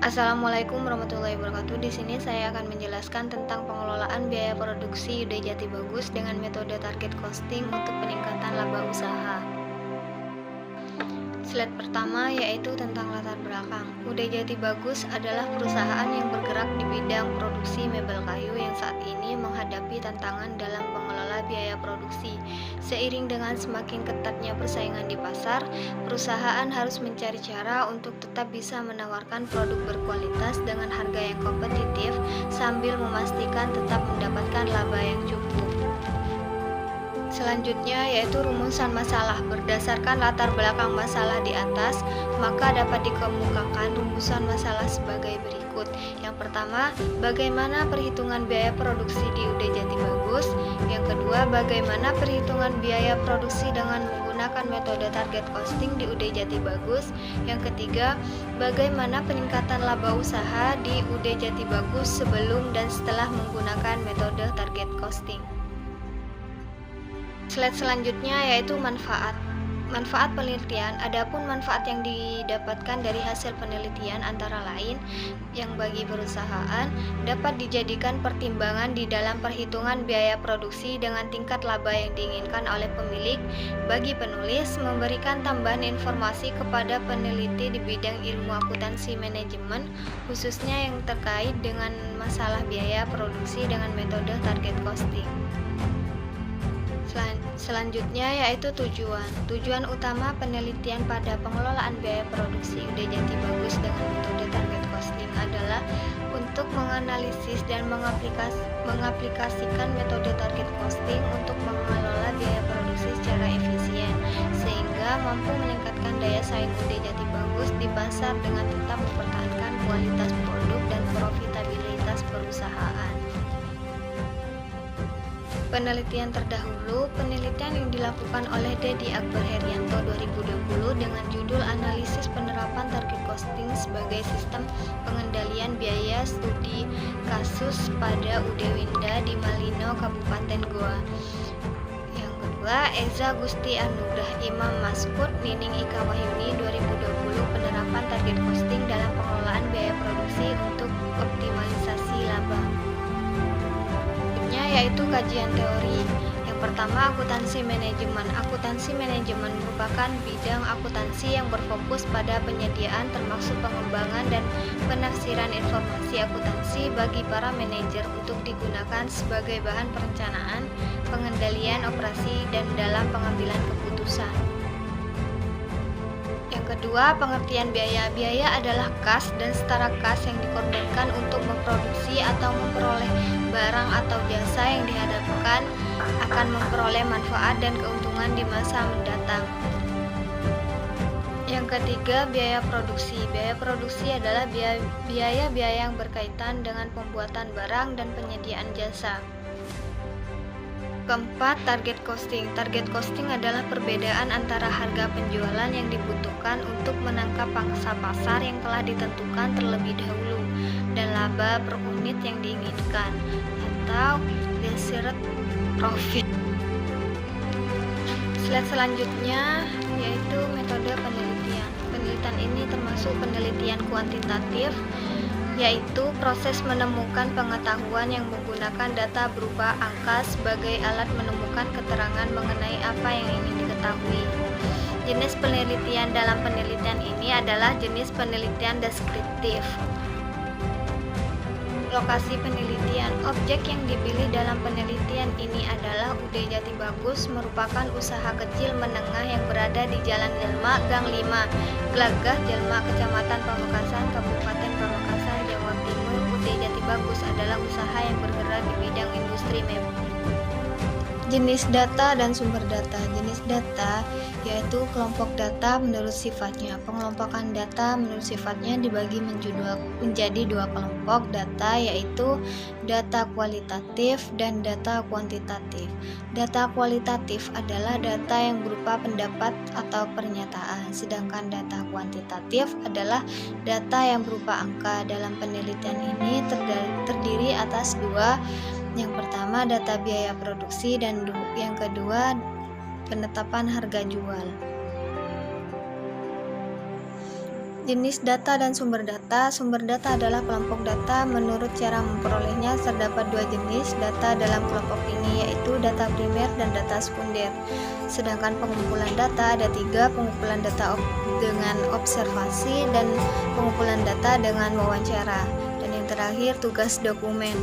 Assalamualaikum warahmatullahi wabarakatuh. Di sini saya akan menjelaskan tentang pengelolaan biaya produksi UD Jati Bagus dengan metode target costing untuk peningkatan laba usaha. Slide pertama yaitu tentang latar belakang. UD Jati Bagus adalah perusahaan yang bergerak di bidang produksi mebel kayu yang saat ini menghadapi tantangan dalam pengelola biaya produksi. Seiring dengan semakin ketatnya persaingan di pasar, perusahaan harus mencari cara untuk tetap bisa menawarkan produk berkualitas dengan harga yang kompetitif sambil memastikan tetap mendapatkan laba yang cukup. Selanjutnya yaitu rumusan masalah. Berdasarkan latar belakang masalah di atas, maka dapat dikemukakan rumusan masalah sebagai berikut. Yang pertama, bagaimana perhitungan biaya produksi di UD Jati Bagus. Yang kedua, bagaimana perhitungan biaya produksi dengan menggunakan metode target costing di UD Jati Bagus. Yang ketiga, bagaimana peningkatan laba usaha di UD Jati Bagus sebelum dan setelah menggunakan metode target costing. Slide selanjutnya yaitu manfaat. Manfaat penelitian. Adapun manfaat yang didapatkan dari hasil penelitian antara lain yang bagi perusahaan dapat dijadikan pertimbangan di dalam perhitungan biaya produksi dengan tingkat laba yang diinginkan oleh pemilik. Bagi penulis, memberikan tambahan informasi kepada peneliti di bidang ilmu akuntansi manajemen, khususnya yang terkait dengan masalah biaya produksi dengan metode target costing. Selanjutnya yaitu tujuan. Tujuan utama penelitian pada pengelolaan biaya produksi UD Jati Bagus dengan metode target costing adalah untuk menganalisis dan mengaplikasikan metode target costing untuk mengelola biaya produksi secara efisien sehingga mampu meningkatkan daya saing UD Jati Bagus di pasar dengan tetap mempertahankan kualitas produk dan profitabilitas perusahaan. Penelitian terdahulu, penelitian yang dilakukan oleh Dedi Akbar Herianto 2020 dengan judul Analisis Penerapan Target Costing sebagai Sistem Pengendalian Biaya Studi Kasus pada UD Winda di Malino, Kabupaten Goa. Yang kedua, Eza Gusti Anugrah Imam Maskut Nining Ika Wahyuni 2020 Penerapan Target Costing dalam Pengelolaan Biaya Produksi untuk Optimalisasi Laba, yaitu kajian teori. Yang pertama, akuntansi manajemen. Akuntansi manajemen merupakan bidang akuntansi yang berfokus pada penyediaan termasuk pengembangan dan penafsiran informasi akuntansi bagi para manajer untuk digunakan sebagai bahan perencanaan, pengendalian operasi, dan dalam pengambilan keputusan. Yang kedua, pengertian biaya. Biaya adalah kas dan setara kas yang dikorbankan untuk memproduksi atau memperoleh barang atau jasa yang diharapkan akan memperoleh manfaat dan keuntungan di masa mendatang. Yang ketiga, biaya produksi. Biaya produksi adalah biaya-biaya yang berkaitan dengan pembuatan barang dan penyediaan jasa. Keempat, target costing. Target costing adalah perbedaan antara harga penjualan yang dibutuhkan untuk menangkap pangsa pasar yang telah ditentukan terlebih dahulu dan laba per unit yang diinginkan atau desired profit. Slide selanjutnya yaitu metode penelitian. Penelitian ini termasuk penelitian kuantitatif, yaitu proses menemukan pengetahuan yang menggunakan data berupa angka sebagai alat menemukan keterangan mengenai apa yang ingin diketahui. Jenis penelitian dalam penelitian ini adalah jenis penelitian deskriptif. Lokasi penelitian. Objek yang dipilih dalam penelitian ini adalah UD Jati Bagus, merupakan usaha kecil menengah yang berada di Jalan Jelma, Gang 5, Glagah, Jelma, Kecamatan Pamekasan, Kabupaten Pamekasan, Jawa Timur. UD Jati Bagus adalah usaha yang bergerak di bidang industri mebel. Jenis data dan sumber data. Jenis data yaitu kelompok data menurut sifatnya. Pengelompokan data menurut sifatnya dibagi menjadi dua kelompok data, yaitu data kualitatif dan data kuantitatif. Data kualitatif adalah data yang berupa pendapat atau pernyataan, sedangkan data kuantitatif adalah data yang berupa angka. Dalam penelitian ini terdiri atas dua. Yang pertama, data biaya produksi, dan yang kedua, penetapan harga jual. Jenis data dan sumber data. Sumber data adalah kelompok data. Menurut cara memperolehnya, terdapat dua jenis data dalam kelompok ini, yaitu data primer dan data sekunder. Sedangkan pengumpulan data ada tiga, pengumpulan data dengan observasi dan pengumpulan data dengan wawancara. Dan yang terakhir, tugas dokumen.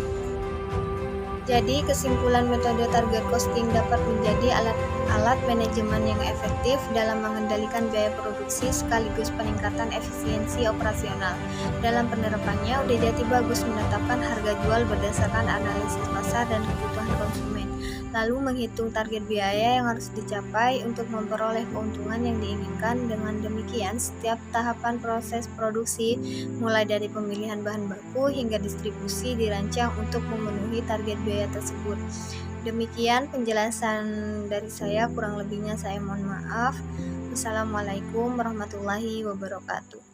Jadi, kesimpulan metode target costing dapat menjadi alat manajemen yang efektif dalam mengendalikan biaya produksi sekaligus peningkatan efisiensi operasional. Dalam penerapannya, UD Jati Bagus menetapkan harga jual berdasarkan analisis pasar dan kebutuhan konsumen, lalu menghitung target biaya yang harus dicapai untuk memperoleh keuntungan yang diinginkan. Dengan demikian, setiap tahapan proses produksi, mulai dari pemilihan bahan baku hingga distribusi, dirancang untuk memenuhi target biaya tersebut. Demikian penjelasan dari saya, kurang lebihnya saya mohon maaf. Wassalamualaikum warahmatullahi wabarakatuh.